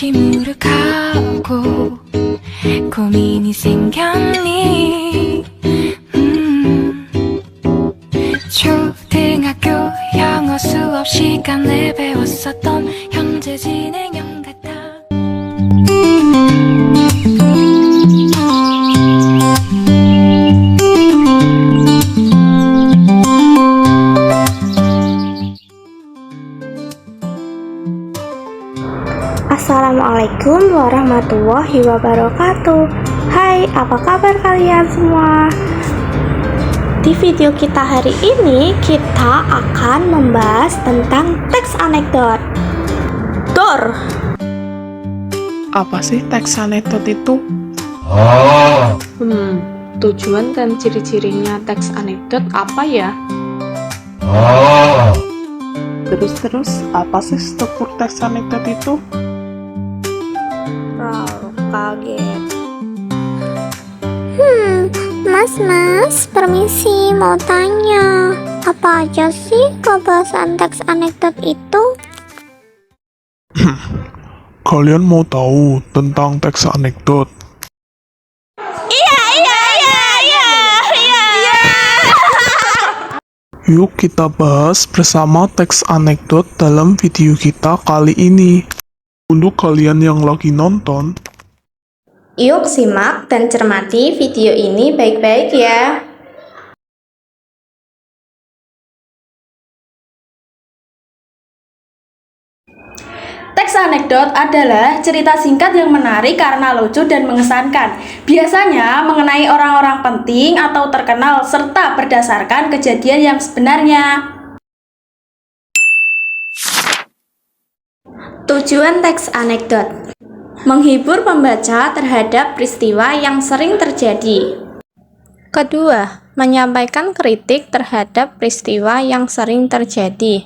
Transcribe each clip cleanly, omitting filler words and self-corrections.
시무룩하고 고민이 생겼니 초등학교 영어 수업 시간에 배웠었던 현재 진행형 같아. Assalamualaikum warahmatullahi wabarakatuh. Hai, apa kabar kalian semua? Di video kita hari ini, kita akan membahas tentang teks anekdot. Dor! Apa sih teks anekdot itu? Tujuan dan ciri-cirinya teks anekdot apa ya? Terus, apa sih struktur teks anekdot itu? Kaget. Mas, permisi, mau tanya. Apa aja sih kebahasan teks anekdot itu? Kalian mau tahu tentang teks anekdot? Iya. Yuk kita bahas bersama teks anekdot dalam video kita kali ini. Untuk kalian yang lagi nonton, Yuk simak dan cermati video ini baik-baik ya. Teks anekdot adalah cerita singkat yang menarik karena lucu dan mengesankan. Biasanya mengenai orang-orang penting atau terkenal serta berdasarkan kejadian yang sebenarnya. Tujuan teks anekdot: menghibur pembaca terhadap peristiwa yang sering terjadi. Kedua, menyampaikan kritik terhadap peristiwa yang sering terjadi.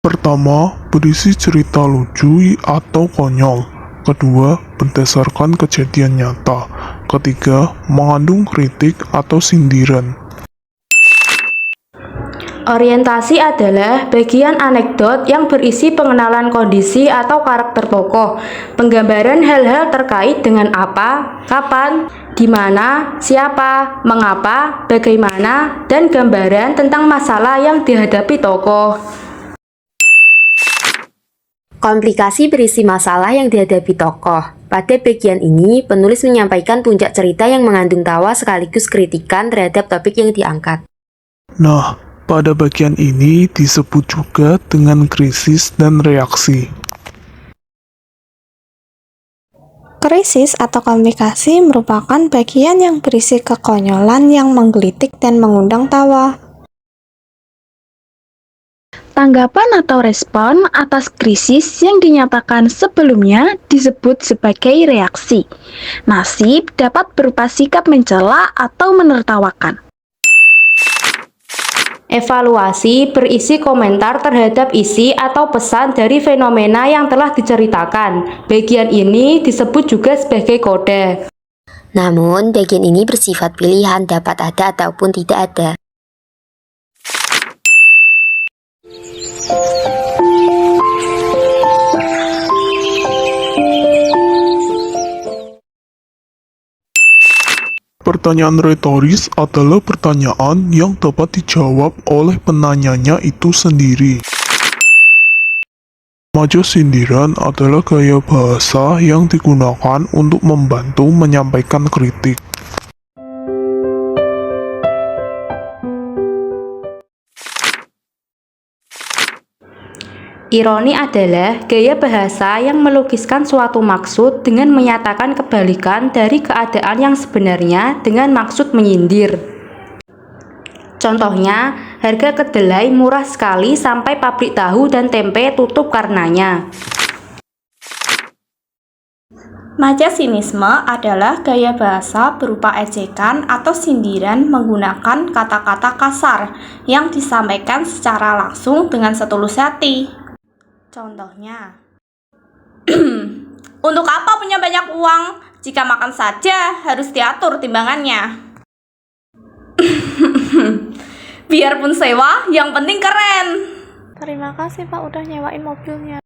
pertama, berisi cerita lucu atau konyol. Kedua, berdasarkan kejadian nyata. Ketiga, mengandung kritik atau sindiran. Orientasi adalah bagian anekdot yang berisi pengenalan kondisi atau karakter tokoh, penggambaran hal-hal terkait dengan apa, kapan, di mana, siapa, mengapa, bagaimana, dan gambaran tentang masalah yang dihadapi tokoh. Komplikasi berisi masalah yang dihadapi tokoh. Pada bagian ini, penulis menyampaikan puncak cerita yang mengandung tawa sekaligus kritikan terhadap topik yang diangkat. Nah, pada bagian ini disebut juga dengan krisis dan reaksi. Krisis atau komplikasi merupakan bagian yang berisi kekonyolan yang menggelitik dan mengundang tawa. Tanggapan atau respon atas krisis yang dinyatakan sebelumnya disebut sebagai reaksi. Nasib dapat berupa sikap mencela atau menertawakan. Evaluasi berisi komentar terhadap isi atau pesan dari fenomena yang telah diceritakan. Bagian ini disebut juga sebagai kode. Namun, bagian ini bersifat pilihan, dapat ada ataupun tidak ada. Pertanyaan retoris adalah pertanyaan yang dapat dijawab oleh penanyanya itu sendiri. Remaja sindiran adalah gaya bahasa yang digunakan untuk membantu menyampaikan kritik. Ironi adalah gaya bahasa yang melukiskan suatu maksud dengan menyatakan kebalikan dari keadaan yang sebenarnya dengan maksud menyindir. Contohnya, harga kedelai murah sekali sampai pabrik tahu dan tempe tutup karenanya. Majasinisme adalah gaya bahasa berupa ejekan atau sindiran menggunakan kata-kata kasar yang disampaikan secara langsung dengan setulus hati. Contohnya, untuk apa punya banyak uang jika makan saja harus diatur timbangannya? Biarpun sewa, yang penting keren. Terima kasih Pak udah nyewain mobilnya.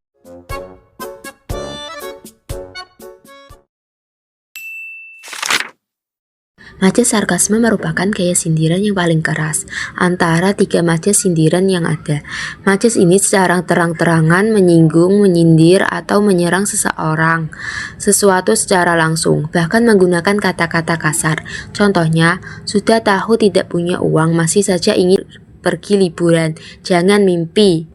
Majas sarkasme merupakan gaya sindiran yang paling keras antara 3 majas sindiran yang ada. Majas ini secara terang-terangan menyinggung, menyindir, atau menyerang seseorang, sesuatu secara langsung, bahkan menggunakan kata-kata kasar. Contohnya, sudah tahu tidak punya uang, masih saja ingin pergi liburan, jangan mimpi.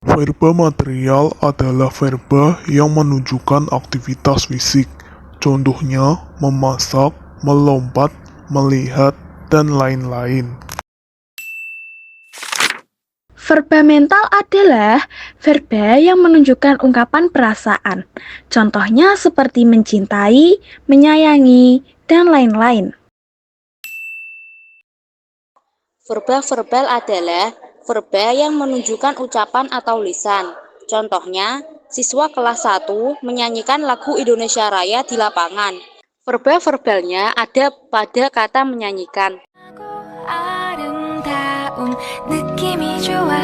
Verba material adalah verba yang menunjukkan aktivitas fisik. Contohnya, memasak, melompat, melihat, dan lain-lain. Verba mental adalah verba yang menunjukkan ungkapan perasaan. Contohnya seperti mencintai, menyayangi, dan lain-lain. Verba verbal adalah verba yang menunjukkan ucapan atau lisan. Contohnya, siswa kelas 1 menyanyikan lagu Indonesia Raya di lapangan. Verba verbalnya ada pada kata menyanyikan. 아름다운 느낌이 좋아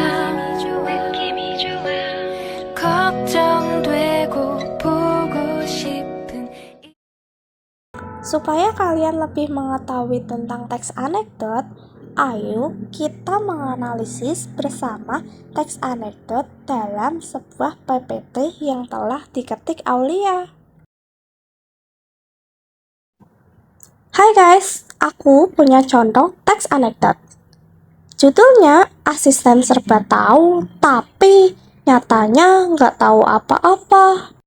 걱정되고 보고 싶은 Supaya kalian lebih mengetahui tentang teks anekdot, ayo kita menganalisis bersama teks anekdot dalam sebuah PPT yang telah diketik Aulia. Hai guys, aku punya contoh teks anekdot. Judulnya asisten serba tahu, tapi nyatanya nggak tahu apa-apa.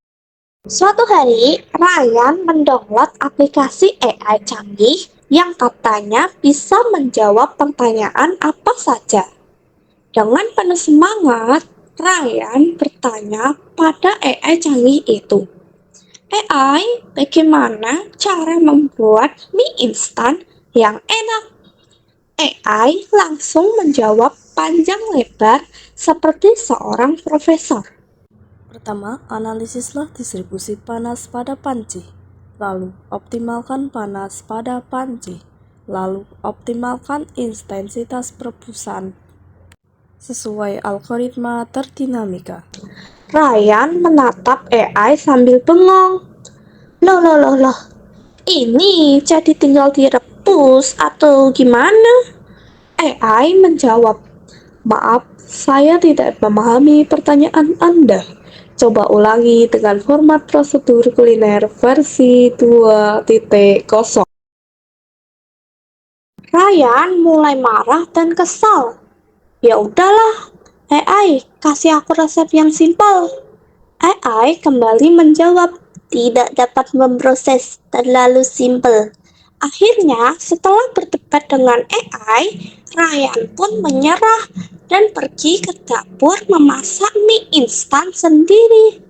Suatu hari, Ryan mendownload aplikasi AI canggih yang katanya bisa menjawab pertanyaan apa saja. Dengan penuh semangat, Ryan bertanya pada AI canggih itu, AI, bagaimana cara membuat mie instan yang enak? AI langsung menjawab panjang lebar seperti seorang profesor. Pertama, analisislah distribusi panas pada panci. Lalu, optimalkan panas pada panci. Lalu, optimalkan intensitas perebusan sesuai algoritma terdinamika. Ryan menatap AI sambil bengong. Loh. Ini jadi tinggal direbus atau gimana? AI menjawab, maaf, saya tidak memahami pertanyaan Anda. Coba ulangi dengan format prosedur kuliner versi 2.0. Ryan mulai marah dan kesal. Ya udahlah, AI, kasih aku resep yang simpel. AI kembali menjawab, tidak dapat memproses, terlalu simpel. Akhirnya, setelah berdebat dengan AI, Ryan pun menyerah dan pergi ke dapur memasak mie instan sendiri.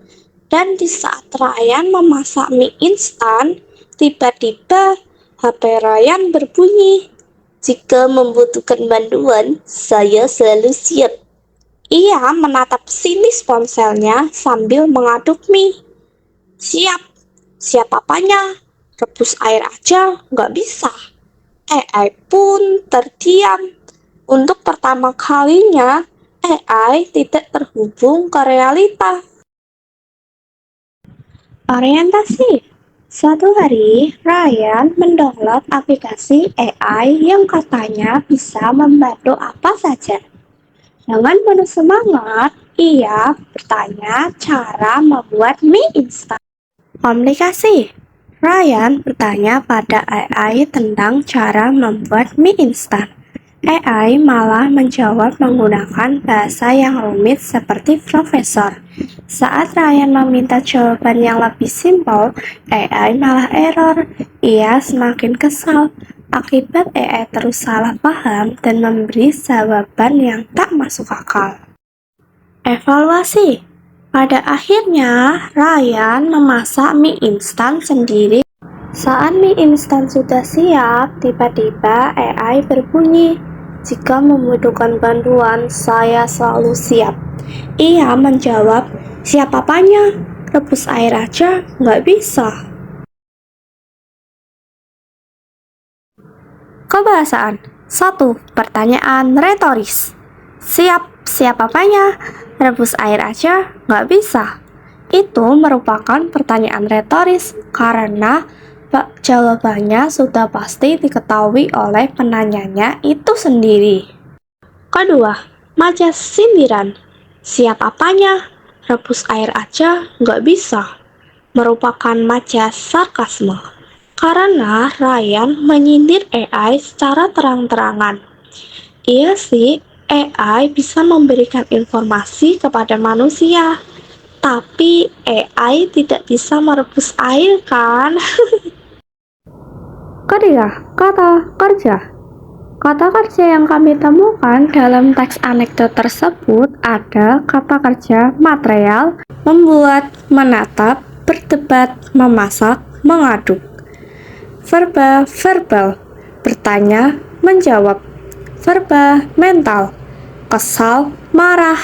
Dan di saat Ryan memasak mie instan, tiba-tiba HP Ryan berbunyi. Jika membutuhkan bantuan, saya selalu siap. Ia menatap sinis ponselnya sambil mengaduk mie. Siap apanya? Rebus air aja nggak bisa. AI pun terdiam. Untuk pertama kalinya, AI tidak terhubung ke realita. Orientasi. Suatu hari, Ryan mendownload aplikasi AI yang katanya bisa membantu apa saja. Dengan penuh semangat, ia bertanya cara membuat mie instan. Komunikasi. Ryan bertanya pada AI tentang cara membuat mie instan. AI malah menjawab menggunakan bahasa yang rumit seperti profesor. Saat Ryan meminta jawaban yang lebih simpel, AI malah error. Ia semakin kesal. Akibat AI terus salah paham dan memberi jawaban yang tak masuk akal. Evaluasi. Pada akhirnya, Ryan memasak mie instan sendiri. Saat mie instan sudah siap, tiba-tiba AI berbunyi, jika membutuhkan bantuan, saya selalu siap. Ia menjawab, siap apanya? Rebus air aja nggak bisa. Kebahasaan. 1. Pertanyaan retoris. Siap apanya? Rebus air aja nggak bisa. Itu merupakan pertanyaan retoris karena jawabannya sudah pasti diketahui oleh penanyanya itu sendiri. Kedua, majas sindiran. Siap apanya? Rebus air aja nggak bisa. Merupakan majas sarkasme. Karena Ryan menyindir AI secara terang-terangan. Iya sih, AI bisa memberikan informasi kepada manusia. Tapi AI tidak bisa merebus air kan? Ketiga, kata kerja. Kata kerja yang kami temukan dalam teks anekdot tersebut ada kata kerja material, membuat, menatap, berdebat, memasak, mengaduk. Verba verbal, bertanya, menjawab. Verba mental, kesal, marah,